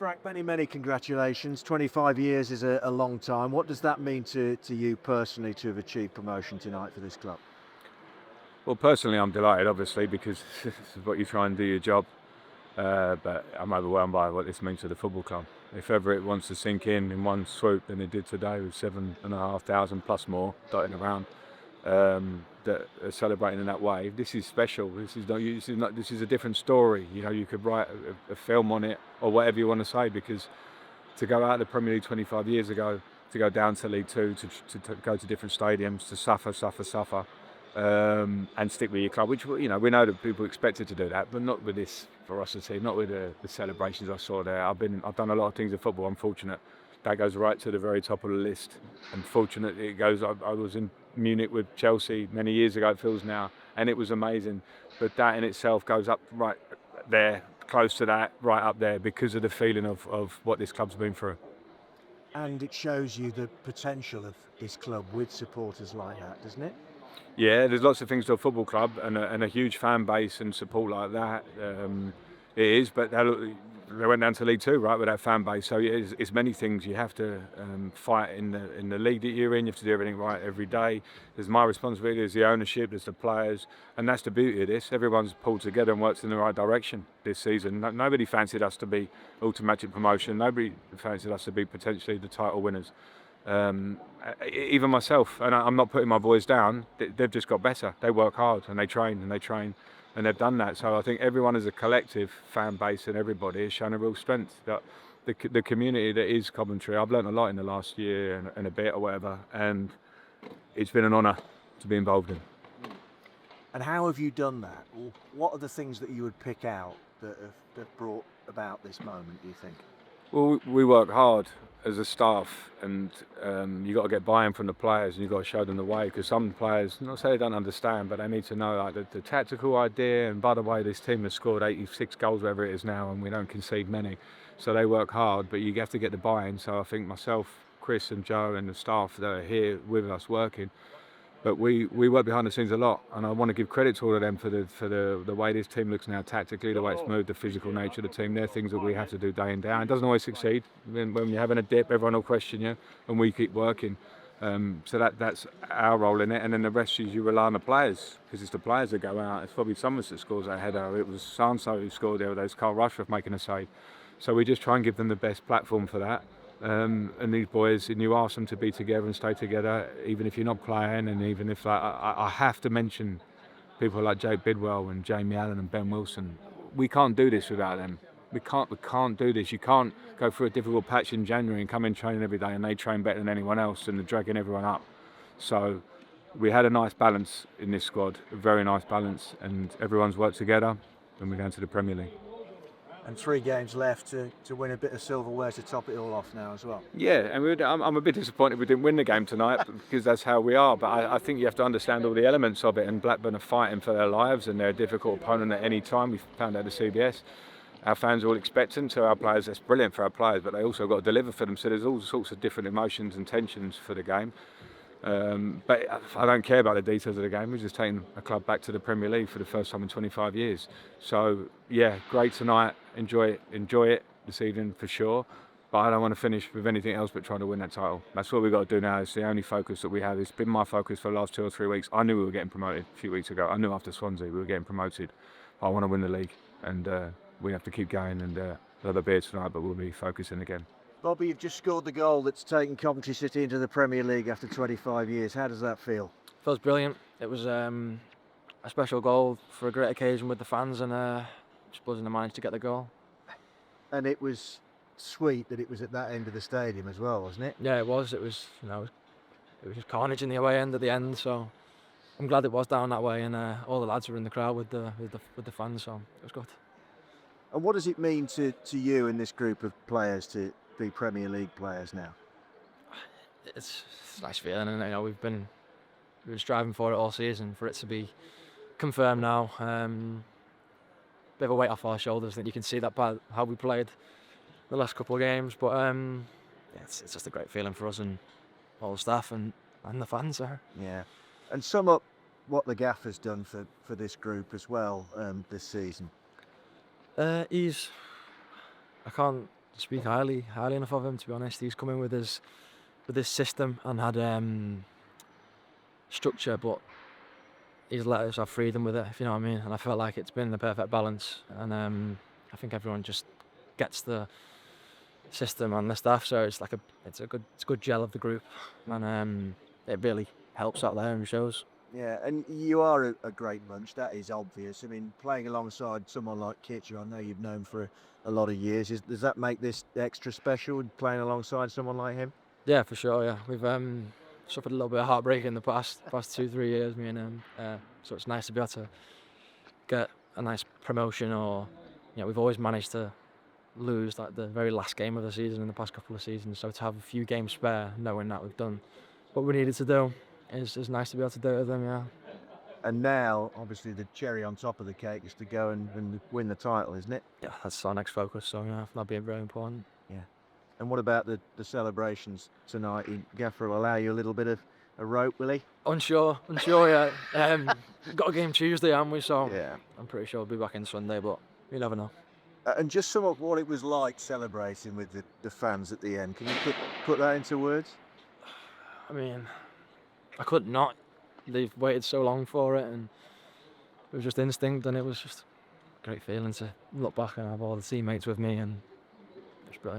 Frank, many congratulations. 25 years is a long time. What does that mean to you personally to have achieved promotion tonight for this club? Well, personally, I'm delighted, obviously, because this is what you try and do your job. But I'm overwhelmed by what this means to the football club. If ever it wants to sink in one swoop, then it did today with 7,500 plus more dotting around that are celebrating in that way. This is special. This is a different story. You know, you could write a film on it or whatever you want to say, because to go out of the Premier League 25 years ago, to go down to League Two, to go to different stadiums, to suffer. And stick with your club, which, you know, we know that people expected to do that, but not with this ferocity, not with the celebrations I saw there. I've done a lot of things in football. I'm fortunate that goes right to the very top of the list. And fortunate it goes. I was in Munich with Chelsea many years ago, it feels now, and it was amazing. But that in itself goes up right there, close to that, right up there, because of the feeling of what this club's been through. And it shows you the potential of this club with supporters like that, doesn't it? Yeah, there's lots of things to a football club and a huge fan base and support like that. It is, but they went down to League Two, right, with that fan base. So it's many things you have to fight in the league that you're in. You have to do everything right every day. There's my responsibility, there's the ownership, there's the players, and that's the beauty of this. Everyone's pulled together and works in the right direction this season. Nobody fancied us to be automatic promotion. Nobody fancied us to be potentially the title winners. Even myself, and I'm not putting my boys down, they've just got better. They work hard and they train, and they've done that. So I think everyone as a collective fan base and everybody has shown a real strength. That the community that is Coventry, I've learned a lot in the last year and a bit or whatever, and it's been an honour to be involved in. And how have you done that? What are the things that you would pick out that have brought about this moment, do you think? Well, we work hard as a staff, and you got to get buy-in from the players, and you've got to show them the way, because some players, not say they don't understand, but they need to know, like, the tactical idea. And by the way, this team has scored 86 goals, whatever it is now, and we don't concede many, so they work hard, but you have to get the buy-in. So I think myself, Chris and Joe and the staff that are here with us working, but we work behind the scenes a lot, and I want to give credit to all of them for the way this team looks now tactically, the way it's moved, the physical nature of the team. They're things that we have to do day in, day out. It doesn't always succeed. When you're having a dip, everyone will question you, and we keep working. So that's our role in it, and then the rest is you rely on the players, because it's the players that go out. It's probably Summers that scores that header. It was Sanso who scored there. There's Carl Rushforth making a save. So we just try and give them the best platform for that. And these boys, and you ask them to be together and stay together, even if you're not playing, and even if I have to mention people like Jake Bidwell and Jamie Allen and Ben Wilson. We can't do this without them. We can't do this. You can't go through a difficult patch in January and come in training every day and they train better than anyone else and they're dragging everyone up. So we had a nice balance in this squad, a very nice balance, and everyone's worked together, and we're going to the Premier League. And 3 games left to win a bit of silverware to top it all off now as well. Yeah, and I'm a bit disappointed we didn't win the game tonight because that's how we are. But I think you have to understand all the elements of it. And Blackburn are fighting for their lives, and they're a difficult opponent at any time. We found out at CBS. Our fans are all expectant, so our players, that's brilliant for our players, but they also got to deliver for them. So there's all sorts of different emotions and tensions for the game. But I don't care about the details of the game. We're just taking a club back to the Premier League for the first time in 25 years. So yeah, great tonight. Enjoy it this evening for sure. But I don't want to finish with anything else but trying to win that title. That's what we've got to do now. It's the only focus that we have. It's been my focus for the last 2 or 3 weeks. I knew we were getting promoted a few weeks ago. I knew after Swansea we were getting promoted. I want to win the league, and we have to keep going. And we'll have a beer tonight, but we'll be focusing again. Bobby, you've just scored the goal that's taken Coventry City into the Premier League after 25 years. How does that feel? Feels brilliant. It was a special goal for a great occasion with the fans, and just buzzing to manage to get the goal. And it was sweet that it was at that end of the stadium as well, wasn't it? Yeah, it was. It was, it was just carnage in the away end at the end. So I'm glad it was down that way, and all the lads were in the crowd with the fans. So it was good. And what does it mean to you and this group of players to be Premier League players now? It's a nice feeling, and we've been striving for it all season, for it to be confirmed now. Bit of a weight off our shoulders. I think you can see that by how we played the last couple of games. But it's just a great feeling for us and all the staff and the fans there. Yeah. And sum up what the gaffer's done for this group as well this season. I can't speak highly enough of him. To be honest, he's come in with his system and had structure, but he's let us have freedom with it, if you know what I mean. And I felt like it's been the perfect balance. And I think everyone just gets the system and the staff, so it's like it's a good gel of the group, and it really helps out there and shows. Yeah, and you are a great bunch, that is obvious. I mean, playing alongside someone like Kitcher, I know you've known for a lot of years. Does that make this extra special, playing alongside someone like him? Yeah, for sure. Yeah, we've suffered a little bit of heartbreak in the past 2-3 years, me and him. So it's nice to be able to get a nice promotion, or we've always managed to lose like the very last game of the season in the past couple of seasons. So to have a few games spare, knowing that we've done what we needed to do, is nice to be able to do it with them. Yeah. And now, obviously, the cherry on top of the cake is to go and win the title, isn't it? Yeah, that's our next focus. So that'll be very important. Yeah. And what about the celebrations tonight? Gaffer will allow you a little bit of a rope, will he? Unsure. Yeah. Got a game Tuesday, haven't we? So Yeah. I'm pretty sure we'll be back in Sunday, but you never know. And just some of what it was like celebrating with the fans at the end. Can you put that into words? I mean, I could not. They've waited so long for it, and it was just instinct, and it was just a great feeling to look back and have all the teammates with me, and it's brilliant.